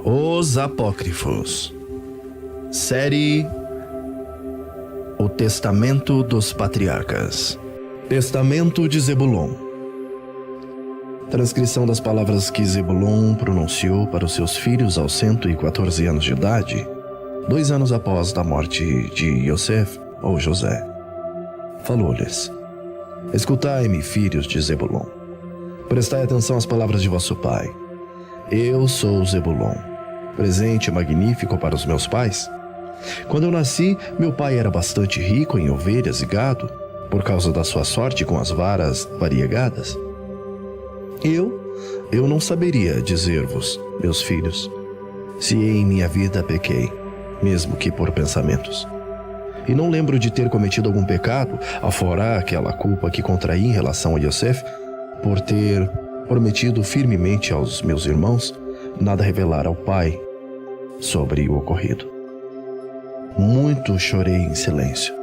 Os Apócrifos. Série O Testamento dos Patriarcas. Testamento de Zebulon. Transcrição das palavras que Zebulon pronunciou para os seus filhos aos 114 anos de idade, 2 anos após a morte de Iosef, ou José. Falou-lhes: Escutai-me, filhos de Zebulon. Prestai atenção às palavras de vosso pai. Eu sou Zebulon, presente magnífico para os meus pais. Quando eu nasci, meu pai era bastante rico em ovelhas e gado, por causa da sua sorte com as varas variegadas. Eu não saberia dizer-vos, meus filhos, se em minha vida pequei, mesmo que por pensamentos. E não lembro de ter cometido algum pecado, afora aquela culpa que contraí em relação a Iosef, por ter prometido firmemente aos meus irmãos nada revelar ao pai sobre o ocorrido. Muito chorei em silêncio.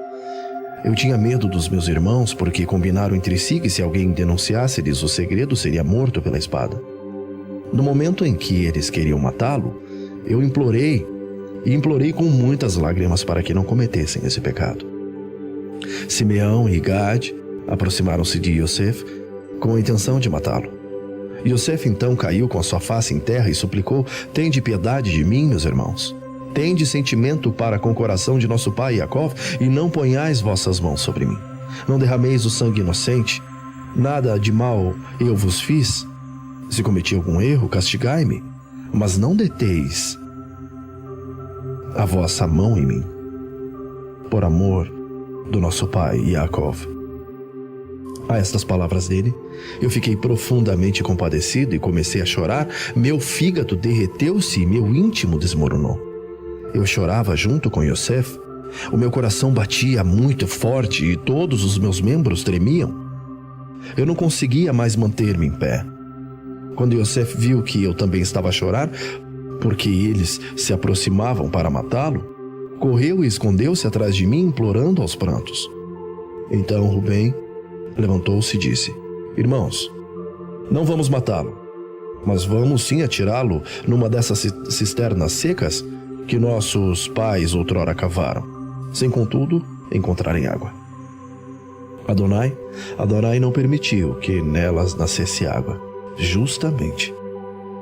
Eu tinha medo dos meus irmãos porque combinaram entre si que se alguém denunciasse-lhes o segredo seria morto pela espada. No momento em que eles queriam matá-lo, eu implorei com muitas lágrimas para que não cometessem esse pecado. Simeão e Gade aproximaram-se de Iosef com a intenção de matá-lo. Iosef então caiu com a sua face em terra e suplicou: Tende piedade de mim, meus irmãos. Tende sentimento para com o coração de nosso pai Jacó, e não ponhais vossas mãos sobre mim. Não derrameis o sangue inocente. Nada de mal eu vos fiz. Se cometi algum erro, castigai-me, mas não deteis a vossa mão em mim, por amor do nosso pai Jacó. A estas palavras dele, eu fiquei profundamente compadecido e comecei a chorar. Meu fígado derreteu-se e meu íntimo desmoronou. Eu chorava junto com Iosef. O meu coração batia muito forte e todos os meus membros tremiam. Eu não conseguia mais manter-me em pé. Quando Iosef viu que eu também estava a chorar, porque eles se aproximavam para matá-lo, correu e escondeu-se atrás de mim, implorando aos prantos. Então Rubem levantou-se e disse: Irmãos, não vamos matá-lo, mas vamos sim atirá-lo numa dessas cisternas secas que nossos pais outrora cavaram, sem contudo encontrarem água. Adonai não permitiu que nelas nascesse água, justamente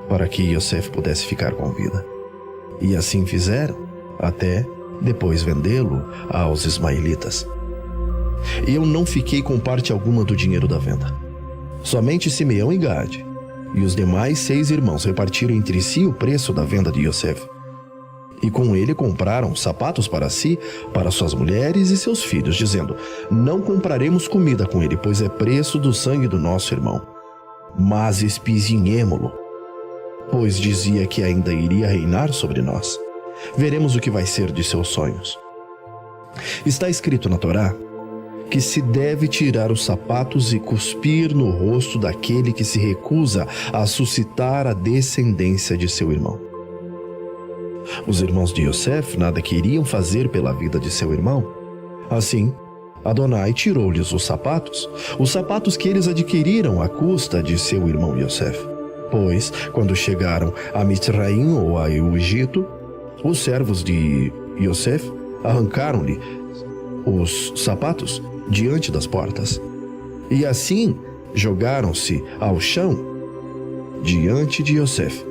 para que Iosef pudesse ficar com vida. E assim fizeram, até depois vendê-lo aos ismaelitas. Eu não fiquei com parte alguma do dinheiro da venda. Somente Simeão e Gade e os demais 6 irmãos repartiram entre si o preço da venda de Iosef. E com ele compraram sapatos para si, para suas mulheres e seus filhos, dizendo: Não compraremos comida com ele, pois é preço do sangue do nosso irmão. Mas espizinhemo-lo, pois dizia que ainda iria reinar sobre nós. Veremos o que vai ser de seus sonhos. Está escrito na Torá que se deve tirar os sapatos e cuspir no rosto daquele que se recusa a suscitar a descendência de seu irmão. Os irmãos de Iosef nada queriam fazer pela vida de seu irmão. Assim, Adonai tirou-lhes os sapatos que eles adquiriram à custa de seu irmão Iosef. Pois, quando chegaram a Mitzraim ou ao Egito, os servos de Iosef arrancaram-lhe os sapatos diante das portas. E assim jogaram-se ao chão diante de Iosef,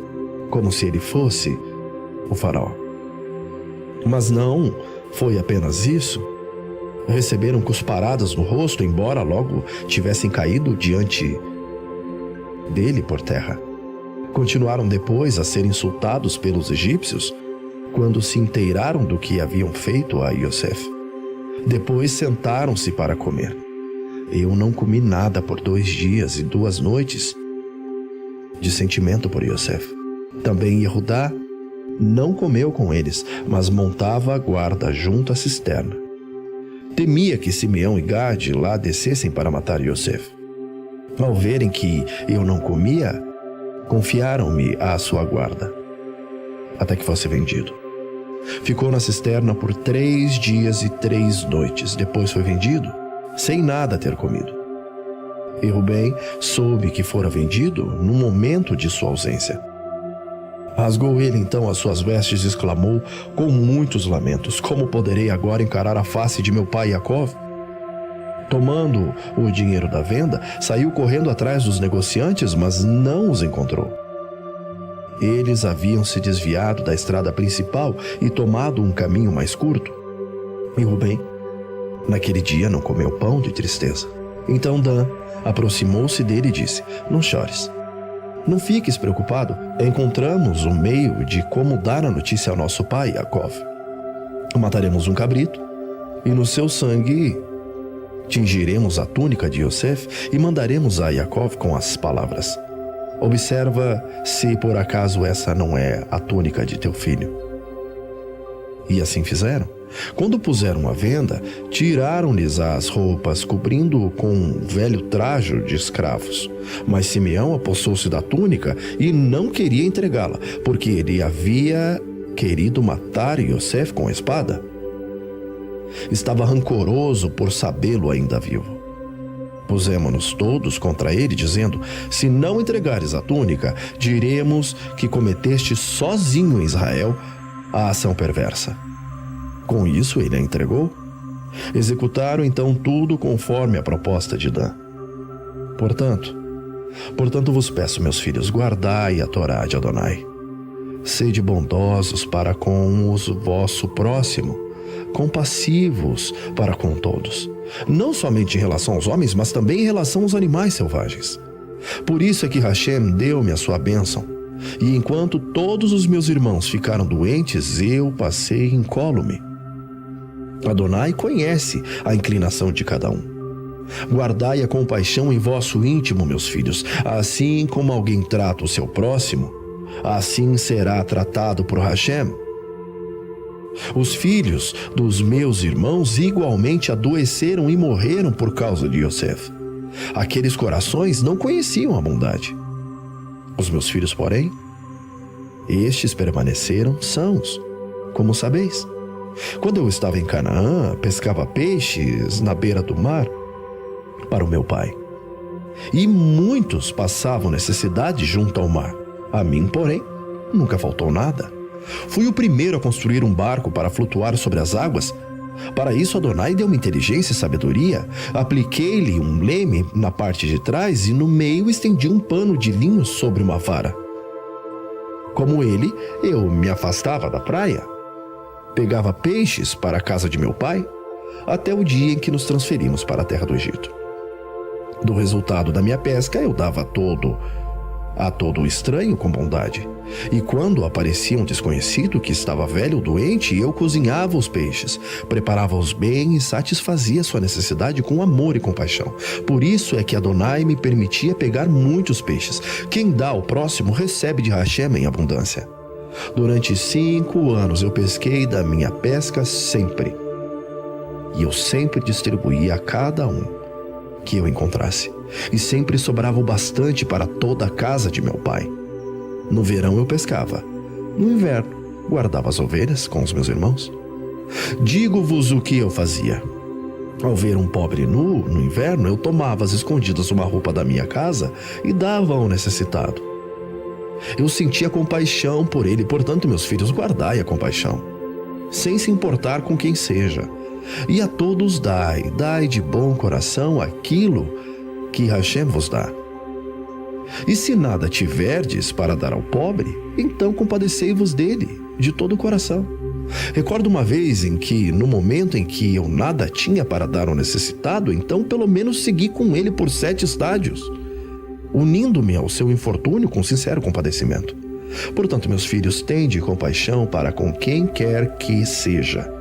como se ele fosse o faraó. Mas não foi apenas isso. Receberam cusparadas no rosto, embora logo tivessem caído diante dele por terra. Continuaram depois a ser insultados pelos egípcios, quando se inteiraram do que haviam feito a Iosef. Depois sentaram-se para comer. Eu não comi nada por 2 dias e 2 noites de sentimento por Iosef. Também Yehudá não comeu com eles, mas montava a guarda junto à cisterna. Temia que Simeão e Gade lá descessem para matar Iosef. Ao verem que eu não comia, confiaram-me à sua guarda, até que fosse vendido. Ficou na cisterna por 3 dias e 3 noites. Depois foi vendido, sem nada ter comido. E Rubem soube que fora vendido no momento de sua ausência. Rasgou ele então as suas vestes e exclamou com muitos lamentos: como poderei agora encarar a face de meu pai Jacó? Tomando o dinheiro da venda, saiu correndo atrás dos negociantes, mas não os encontrou. Eles haviam se desviado da estrada principal e tomado um caminho mais curto. E Rubem, naquele dia, não comeu pão de tristeza. Então Dan aproximou-se dele e disse: não chores. Não fiques preocupado. Encontramos um meio de como dar a notícia ao nosso pai, Jacó. Mataremos um cabrito e no seu sangue tingiremos a túnica de Yosef e mandaremos a Jacó com as palavras: observa se por acaso essa não é a túnica de teu filho. E assim fizeram. Quando puseram à venda, tiraram-lhes as roupas, cobrindo-o com um velho trajo de escravos. Mas Simeão apossou-se da túnica e não queria entregá-la, porque ele havia querido matar Yosef com a espada. Estava rancoroso por sabê-lo ainda vivo. Pusemo-nos todos contra ele, dizendo: se não entregares a túnica, diremos que cometeste sozinho em Israel a ação perversa. Com isso ele a entregou. Executaram então tudo conforme a proposta de Dan. Portanto vos peço, meus filhos, guardai a Torá de Adonai. Sede bondosos para com o vosso próximo, compassivos para com todos, não somente em relação aos homens, mas também em relação aos animais selvagens. Por isso é que Hashem deu-me a sua bênção, e enquanto todos os meus irmãos ficaram doentes, eu passei incólume. Adonai conhece a inclinação de cada um. Guardai a compaixão em vosso íntimo, meus filhos. Assim como alguém trata o seu próximo, assim será tratado por Hashem. Os filhos dos meus irmãos igualmente adoeceram e morreram por causa de Yosef. Aqueles corações não conheciam a bondade. Os meus filhos, porém, estes permaneceram sãos, como sabeis. Quando eu estava em Canaã, pescava peixes na beira do mar para o meu pai. E muitos passavam necessidade junto ao mar. A mim, porém, nunca faltou nada. Fui o primeiro a construir um barco para flutuar sobre as águas. Para isso, Adonai deu-me inteligência e sabedoria. Apliquei-lhe um leme na parte de trás e no meio estendi um pano de linho sobre uma vara. Como ele, eu me afastava da praia. Pegava peixes para a casa de meu pai, até o dia em que nos transferimos para a terra do Egito. Do resultado da minha pesca, eu dava a todo estranho com bondade. E quando aparecia um desconhecido que estava velho ou doente, eu cozinhava os peixes, preparava-os bem e satisfazia sua necessidade com amor e compaixão. Por isso é que Adonai me permitia pegar muitos peixes. Quem dá ao próximo recebe de Hashem em abundância. Durante 5 anos eu pesquei da minha pesca sempre. E eu sempre distribuía a cada um que eu encontrasse. E sempre sobrava o bastante para toda a casa de meu pai. No verão eu pescava. No inverno, guardava as ovelhas com os meus irmãos. Digo-vos o que eu fazia. Ao ver um pobre nu, no inverno, eu tomava às escondidas uma roupa da minha casa e dava ao necessitado. Eu sentia compaixão por ele, portanto, meus filhos, guardai a compaixão, sem se importar com quem seja. E a todos dai de bom coração aquilo que Hashem vos dá. E se nada tiverdes para dar ao pobre, então compadecei-vos dele de todo o coração. Recordo uma vez em que, no momento em que eu nada tinha para dar ao necessitado, então pelo menos segui com ele por 7 estádios, unindo-me ao seu infortúnio com sincero compadecimento. Portanto, meus filhos, tende compaixão para com quem quer que seja,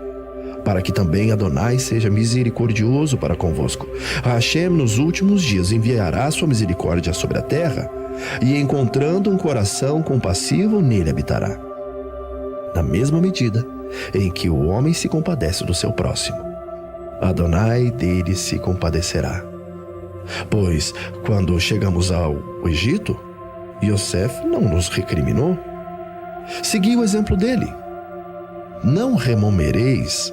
para que também Adonai seja misericordioso para convosco. Hashem nos últimos dias enviará sua misericórdia sobre a terra, e encontrando um coração compassivo, nele habitará. Na mesma medida em que o homem se compadece do seu próximo, Adonai dele se compadecerá. Pois, quando chegamos ao Egito, Yosef não nos recriminou. Segui o exemplo dele. Não remomereis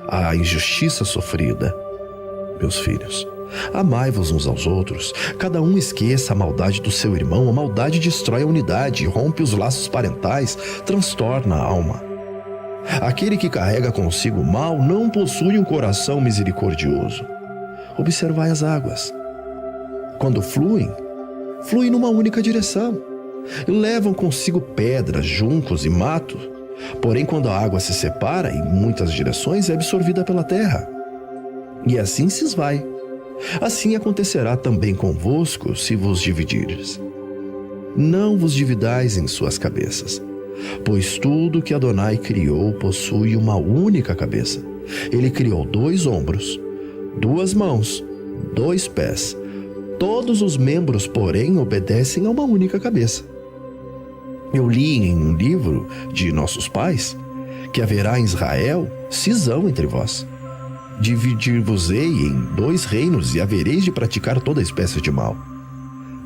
a injustiça sofrida, meus filhos. Amai-vos uns aos outros, cada um esqueça a maldade do seu irmão. A maldade destrói a unidade, rompe os laços parentais, transtorna a alma. Aquele que carrega consigo o mal não possui um coração misericordioso. Observai as águas. Quando fluem numa única direção. Levam consigo pedras, juncos e mato. Porém, quando a água se separa em muitas direções, é absorvida pela terra. E assim se esvai. Assim acontecerá também convosco se vos dividirdes. Não vos dividais em suas cabeças, pois tudo que Adonai criou possui uma única cabeça. Ele criou 2 ombros, 2 mãos, 2 pés. Todos os membros, porém, obedecem a uma única cabeça. Eu li em um livro de nossos pais que haverá em Israel cisão entre vós. Dividir-vos-ei em 2 reinos e havereis de praticar toda espécie de mal.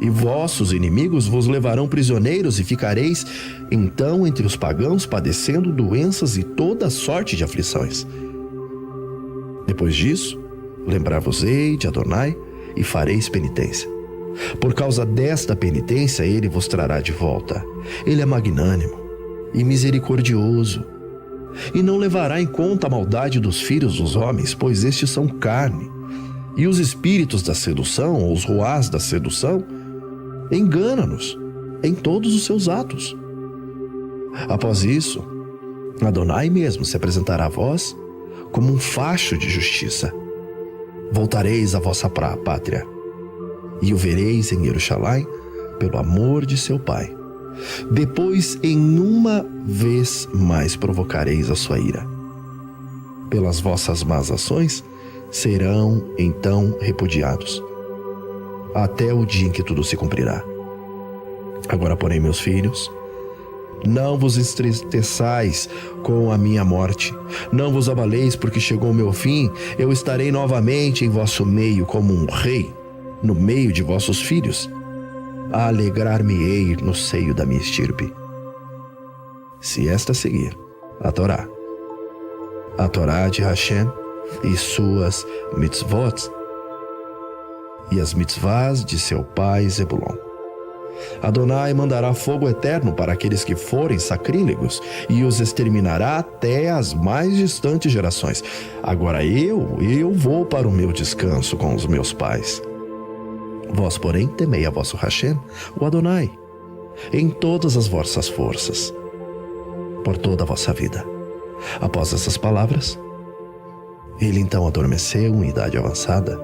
E vossos inimigos vos levarão prisioneiros e ficareis então entre os pagãos padecendo doenças e toda sorte de aflições. Depois disso, lembrar-vos-ei de Adonai e fareis penitência. Por causa desta penitência ele vos trará de volta. Ele é magnânimo e misericordioso, e não levará em conta a maldade dos filhos dos homens, pois estes são carne, e os espíritos da sedução, ou os ruás da sedução, engana-nos em todos os seus atos. Após isso, Adonai mesmo se apresentará a vós como um facho de justiça. Voltareis à vossa pátria, e o vereis em Jerusalém pelo amor de seu pai. Depois, em uma vez mais provocareis a sua ira. Pelas vossas más ações, serão então repudiados, até o dia em que tudo se cumprirá. Agora, porém, meus filhos, não vos entristeçais com a minha morte. Não vos abaleis, porque chegou o meu fim. Eu estarei novamente em vosso meio como um rei, no meio de vossos filhos. Alegrar-me-ei no seio da minha estirpe. Se esta seguir a Torá de Hashem e suas mitzvot, e as mitzvahs de seu pai Zebulon. Adonai mandará fogo eterno para aqueles que forem sacrílegos e os exterminará até as mais distantes gerações. Agora eu vou para o meu descanso com os meus pais. Vós, porém, temei a vosso Hashem, o Adonai, em todas as vossas forças, por toda a vossa vida. Após essas palavras, ele então adormeceu em idade avançada,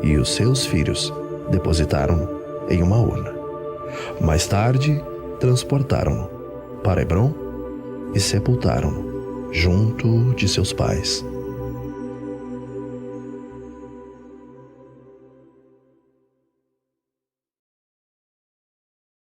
e os seus filhos depositaram-no em uma urna. Mais tarde, transportaram-no para Hebrom e sepultaram-no junto de seus pais.